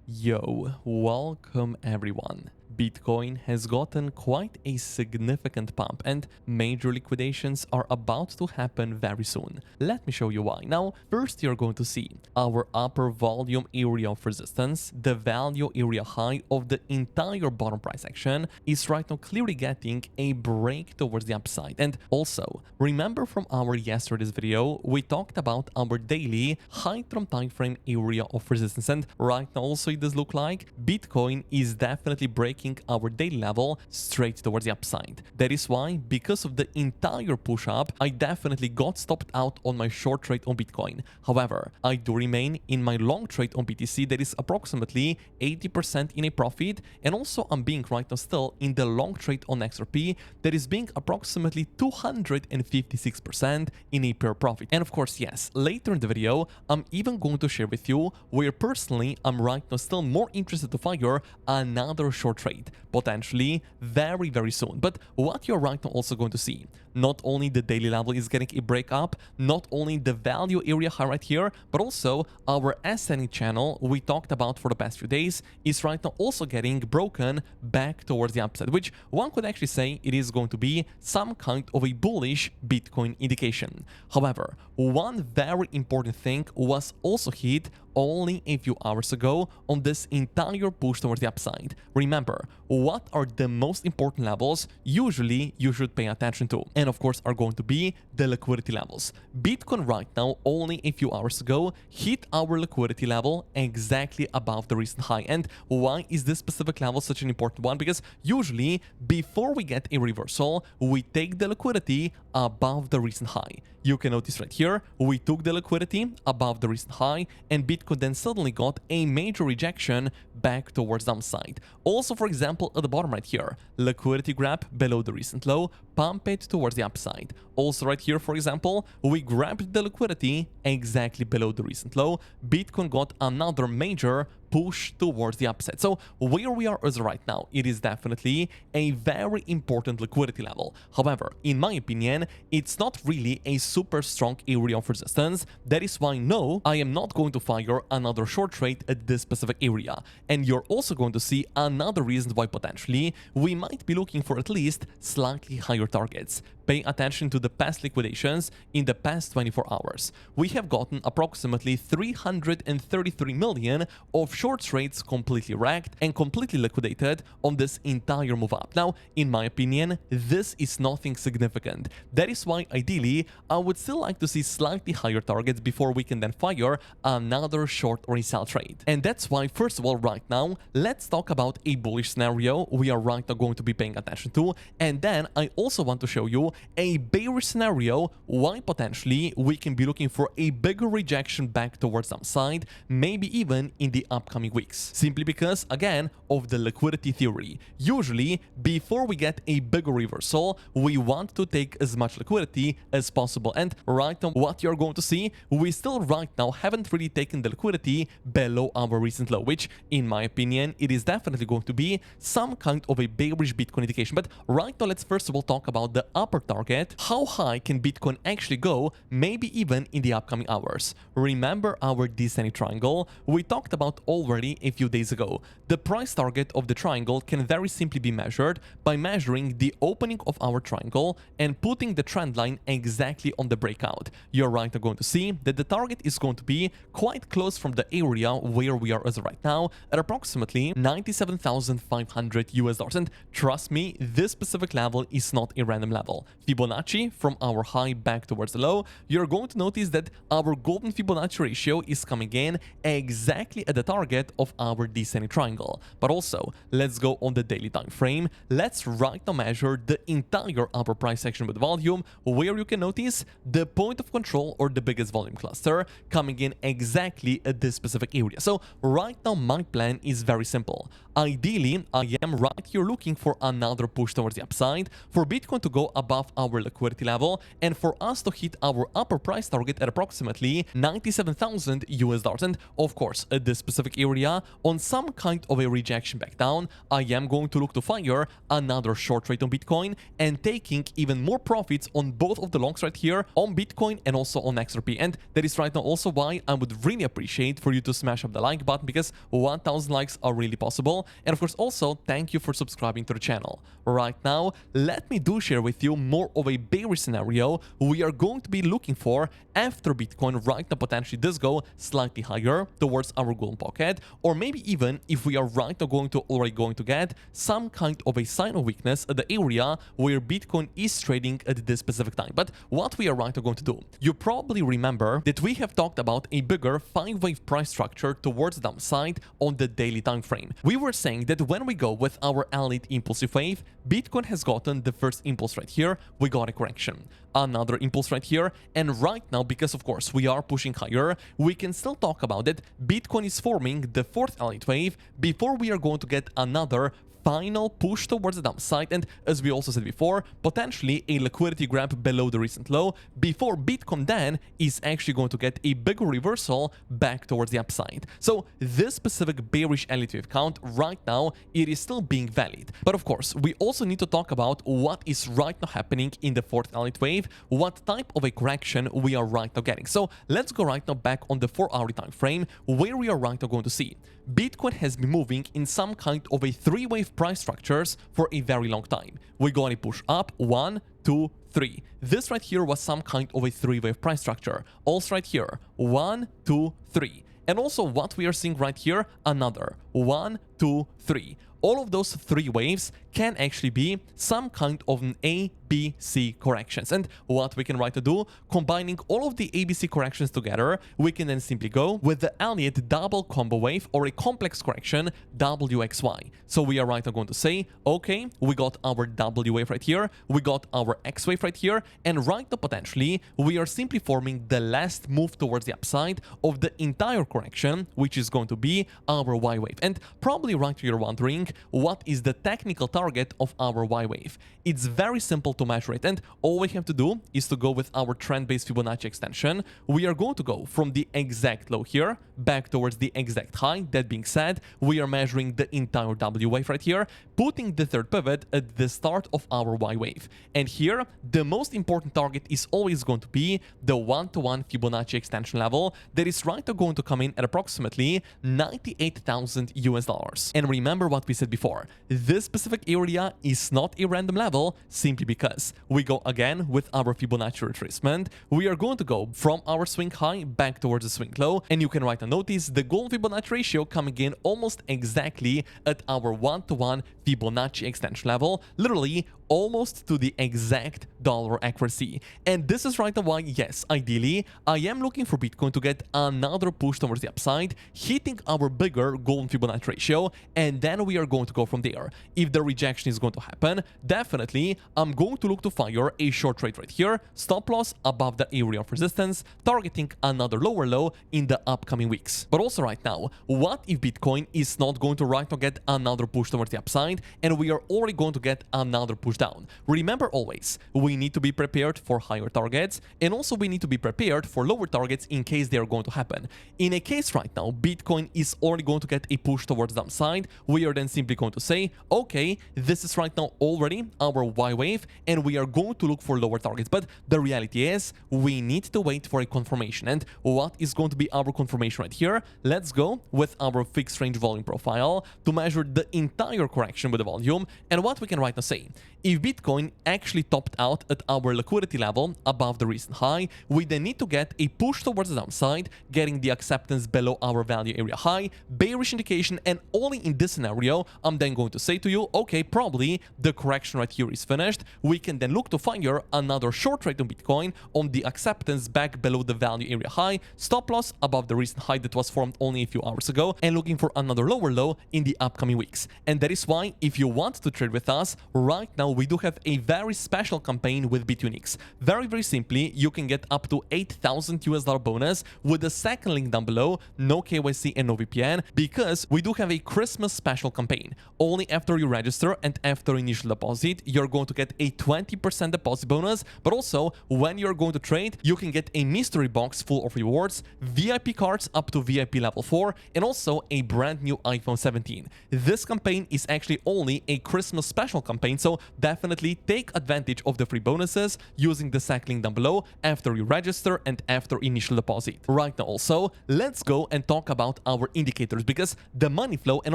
Yo, welcome everyone. Bitcoin has gotten quite a significant pump and major liquidations are about to happen very soon. Let me show you why. Now, first you're going to see our upper volume area of resistance, the value area high of the entire bottom price action is right now clearly getting a break towards the upside. And also, remember from our yesterday's video, we talked about our daily high-term time frame area of resistance, and right now also it does look like Bitcoin is definitely breaking our daily level straight towards the upside. That is why, because of the entire push up, I definitely got stopped out on my short trade on Bitcoin. However, I do remain in my long trade on BTC that is approximately 80% in a profit, and also I'm being right now still in the long trade on XRP that is being approximately 256% in a pure profit. And of course, yes, later in the video, I'm even going to share with you where personally I'm right now still more interested to fire another short trade, potentially very soon. But what you're right now also going to see, not only the daily level is getting a break up, not only the value area high right here, but also our ascending channel we talked about for the past few days is right now also getting broken back towards the upside, which one could actually say it is going to be some kind of a bullish Bitcoin indication. However, one very important thing was also hit only a few hours ago on this entire push towards the upside. Remember, what are the most important levels usually you should pay attention to? And of course are going to be the liquidity levels. Bitcoin right now, only a few hours ago, hit our liquidity level exactly above the recent high. And why is this specific level such an important one? Because usually before we get a reversal, we take the liquidity above the recent high. You can notice right here, we took the liquidity above the recent high and Bitcoin then suddenly got a major rejection back towards downside. Also, for example, at the bottom right here, liquidity grab below the recent low, pump it towards the upside. Also right here, for example, we grabbed the liquidity exactly below the recent low. Bitcoin got another major push towards the upside. So where we are as right now, it is definitely a very important liquidity level. However, in my opinion, it's not really a super strong area of resistance. That is why no, I am not going to fire another short trade at this specific area. And you're also going to see another reason why potentially we might be looking for at least slightly higher targets. Pay attention to the past liquidations in the past 24 hours. We have gotten approximately 333 million of short trades completely wrecked and completely liquidated on this entire move up. Now, in my opinion, this is nothing significant. That is why ideally, I would still like to see slightly higher targets before we can then fire another short or a sell trade. And that's why, first of all, right now, let's talk about a bullish scenario we are right now going to be paying attention to. And then I also want to show you a bearish scenario why potentially we can be looking for a bigger rejection back towards downside, maybe even in the upcoming weeks. Simply because, again, of the liquidity theory. Usually, before we get a bigger reversal, we want to take as much liquidity as possible. And right now, what you're going to see, we still right now haven't really taken the liquidity below our recent low, which in my opinion, it is definitely going to be some kind of a bearish Bitcoin indication. But right now, let's first of all talk about the upper target. How high can Bitcoin actually go, maybe even in the upcoming hours? Remember our descending triangle we talked about already a few days ago. The price target of the triangle can very simply be measured by measuring the opening of our triangle and putting the trend line exactly on the breakout. You're right now going to see that the target is going to be quite close from the area where we are as of right now at approximately 97,500 US dollars. And trust me, this specific level is not a random level. Fibonacci from our high back towards the low, you're going to notice that our golden Fibonacci ratio is coming in exactly at the target of our descending triangle. But also, let's go on the daily time frame. Let's right now measure the entire upper price section with volume, where you can notice the point of control or the biggest volume cluster coming in exactly at this specific area. So right now, my plan is very simple. Ideally, I am right here looking for another push towards the upside for Bitcoin to go above above our liquidity level and for us to hit our upper price target at approximately 97,000 US dollars. And of course, at this specific area, on some kind of a rejection back down, I am going to look to fire another short trade on Bitcoin and taking even more profits on both of the longs right here on Bitcoin and also on XRP. And that is right now also why I would really appreciate for you to smash up the like button, because 1,000 likes are really possible. And of course also thank you for subscribing to the channel. Right now, let me share with you more of a bearish scenario we are going to be looking for after Bitcoin right now potentially does go slightly higher towards our golden pocket, or maybe even if we are right now already going to get some kind of a sign of weakness at the area where Bitcoin is trading at this specific time. But what we are right now going to do, you probably remember that we have talked about a bigger 5-wave price structure towards the downside on the daily time frame. We were saying that when we go with our Elliot impulsive wave, Bitcoin has gotten the first impulse right here, we got a correction, another impulse right here, and right now, because of course we are pushing higher, we can still talk about it. Bitcoin is forming the fourth Elliot wave before we are going to get another final push towards the downside, and as we also said before, potentially a liquidity grab below the recent low before Bitcoin then is actually going to get a bigger reversal back towards the upside. So this specific bearish Elliot wave count right now, it is still being valid. But of course, we also need to talk about what is right now happening in the fourth Elliot wave, what type of a correction we are right now getting. So let's go right now back on the 4-hour time frame where we are right now going to see Bitcoin has been moving in some kind of a 3-wave price structures for a very long time. We're going to push up 1, 2, 3. This right here was some kind of a 3-wave price structure. Also right here, 1, 2, 3. And also what we are seeing right here, another 1, 2, 3. All of those 3 waves can actually be some kind of an A, B, C corrections. And what we can right to do, combining all of the ABC corrections together, we can then simply go with the Elliot double combo wave or a complex correction WXY. So we are right now going to say, okay, we got our W wave right here, we got our X wave right here, and right now potentially we are simply forming the last move towards the upside of the entire correction, which is going to be our Y wave. And probably right here you're wondering, what is the technical target of our Y wave? It's very simple to measure it, and all we have to do is to go with our trend-based Fibonacci extension. We are going to go from the exact low here back towards the exact high. That being said, we are measuring the entire W wave right here, putting the third pivot at the start of our Y wave. And here, the most important target is always going to be the 1-to-1 Fibonacci extension level that is right now going to come in at approximately 98,000 US dollars. And remember what we said before, this specific area is not a random level, simply because we go again with our Fibonacci retracement. We are going to go from our swing high back towards the swing low, and you can right now notice the golden Fibonacci ratio coming in almost exactly at our 1-to-1 Fibonacci extension level, literally almost to the exact dollar accuracy. And this is right now why, yes, ideally, I am looking for Bitcoin to get another push towards the upside, hitting our bigger golden Fibonacci ratio, and then we are going to go from there. If the rejection is going to happen, definitely I'm going to look to fire a short trade right here, stop loss above the area of resistance, targeting another lower low in the upcoming weeks. But also right now, what if Bitcoin is not going to right now get another push towards the upside, and we are already going to get another push down? Remember always, we need to be prepared for higher targets, and also we need to be prepared for lower targets in case they are going to happen. In a case right now, Bitcoin is already going to get a push towards the downside, we are then simply going to say, okay, this is right now already our Y wave, and we are going to look for lower targets. But the reality is, we need to wait for a confirmation. And what is going to be our confirmation right here? Let's go with our fixed range volume profile to measure the entire correction with the volume. And what we can right now say, if Bitcoin actually topped out at our liquidity level above the recent high, we then need to get a push towards the downside, getting the acceptance below our value area high, bearish indication, and only in this scenario, I'm then going to say to you, okay, probably the correction right here is finished. We can then look to fire another short trade on Bitcoin on the acceptance back below the value area high, stop loss above the recent high that was formed only a few hours ago, and looking for another lower low in the upcoming weeks. And that is why, if you want to trade with us, right now we do have a very special campaign with BitUnix. Very simply, you can get up to 8,000 US dollar bonus with the second link down below, no KYC and no VPN, because course, we do have a Christmas special campaign. Only after you register and after initial deposit, you're going to get a 20% deposit bonus, but also when you're going to trade, you can get a mystery box full of rewards, VIP cards up to VIP level 4, and also a brand new iPhone 17. This campaign is actually only a Christmas special campaign, so definitely take advantage of the free bonuses using the SAC link down below after you register and after initial deposit. Right now also, let's go and talk about our indicators, because the money flow and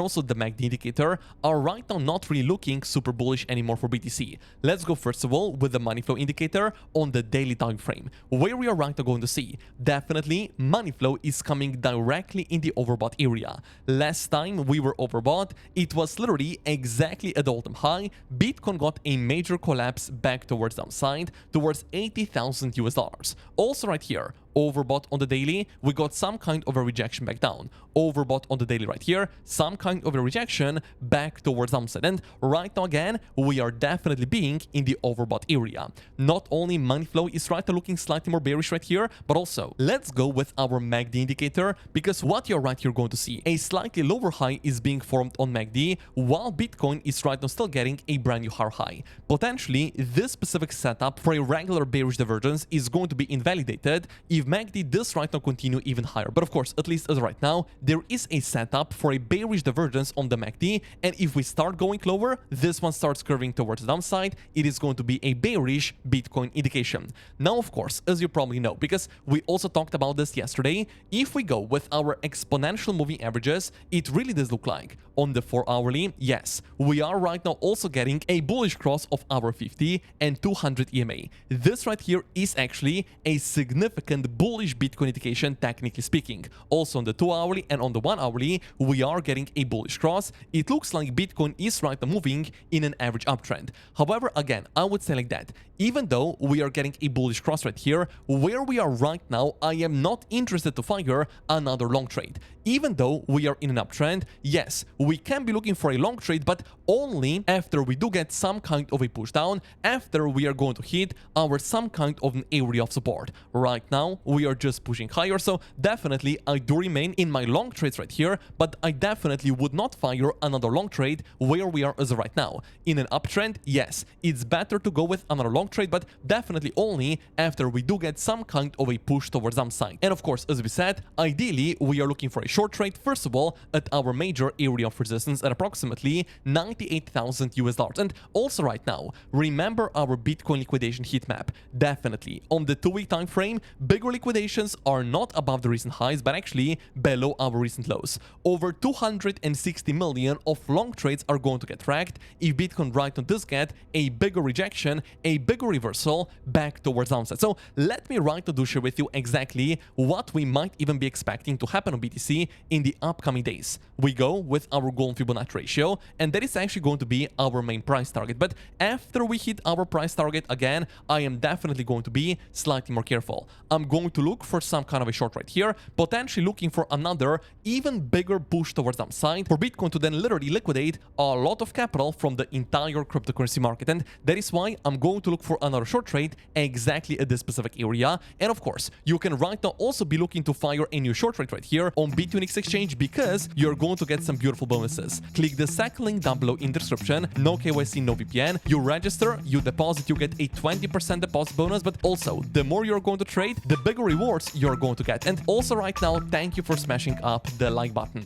also the MACD indicator are right now not really looking super bullish anymore for BTC. Let's go first of all with the money flow indicator on the daily time frame, where we are right now going to see definitely money flow is coming directly in the overbought area. Last time we were overbought, it was literally exactly at the all-time high. Bitcoin got a major collapse back towards downside, towards 80,000 US dollars. Also right here, overbought on the daily, we got some kind of a rejection back down. Overbought on the daily right here, some kind of a rejection back towards downside. And right now again, we are definitely being in the overbought area. Not only money flow is right now looking slightly more bearish right here, but also let's go with our MACD indicator, because what you're right here going to see, a slightly lower high is being formed on MACD, while Bitcoin is right now still getting a brand new higher high. Potentially, this specific setup for a regular bearish divergence is going to be invalidated if MACD does right now continue even higher. But of course, at least as of right now, there is a setup for a bearish divergence on the MACD, and if we start going lower, this one starts curving towards the downside, it is going to be a bearish Bitcoin indication. Now, of course, as you probably know, because we also talked about this yesterday, if we go with our exponential moving averages, it really does look like on the 4-hourly, yes, we are right now also getting a bullish cross of our 50 and 200 EMA. This right here is actually a significant bullish Bitcoin indication, technically speaking. Also on the 2-hourly and on the 1-hourly, we are getting a bullish cross. It looks like Bitcoin is right now moving in an average uptrend. However, again, I would say like that, even though we are getting a bullish cross right here, where we are right now, I am not interested to fire another long trade. Even though we are in an uptrend, yes, we can be looking for a long trade, but only after we do get some kind of a push down, after we are going to hit our some kind of an area of support. Right now, we are just pushing higher, so definitely I do remain in my long trades right here, but I definitely would not fire another long trade where we are as of right now. In an uptrend, yes, it's better to go with another long trade, but definitely only after we do get some kind of a push towards downside. And of course, as we said, ideally, we are looking for a short trade, first of all, at our major area of resistance at approximately 98,000 US dollars. And also right now, remember our Bitcoin liquidation heat map. Definitely, on the 2-week time frame, bigger liquidations are not above the recent highs, but actually below our recent lows. Over 260 million of long trades are going to get wrecked if Bitcoin right now does get a bigger rejection, a bigger reversal back towards downside. So let me right now do share with you exactly what we might even be expecting to happen on BTC in the upcoming days. We go with our golden Fibonacci ratio, and that is actually going to be our main price target. But after we hit our price target, again, I am definitely going to be slightly more careful. I'm going to look for some kind of a short right here, potentially looking for another even bigger push towards downside for Bitcoin to then literally liquidate a lot of capital from the entire cryptocurrency market. And that is why I'm going to look for another short trade exactly at this specific area. And of course, you can right now also be looking to fire a new short trade right here on B2X exchange, because you're going to get some beautiful bonuses. Click the SAC link down below in the description. No KYC, no VPN. You register, you deposit, you get a 20% deposit bonus, but also the more you're going to trade, the bigger rewards you're going to get. And also right now, thank you for smashing up the like button.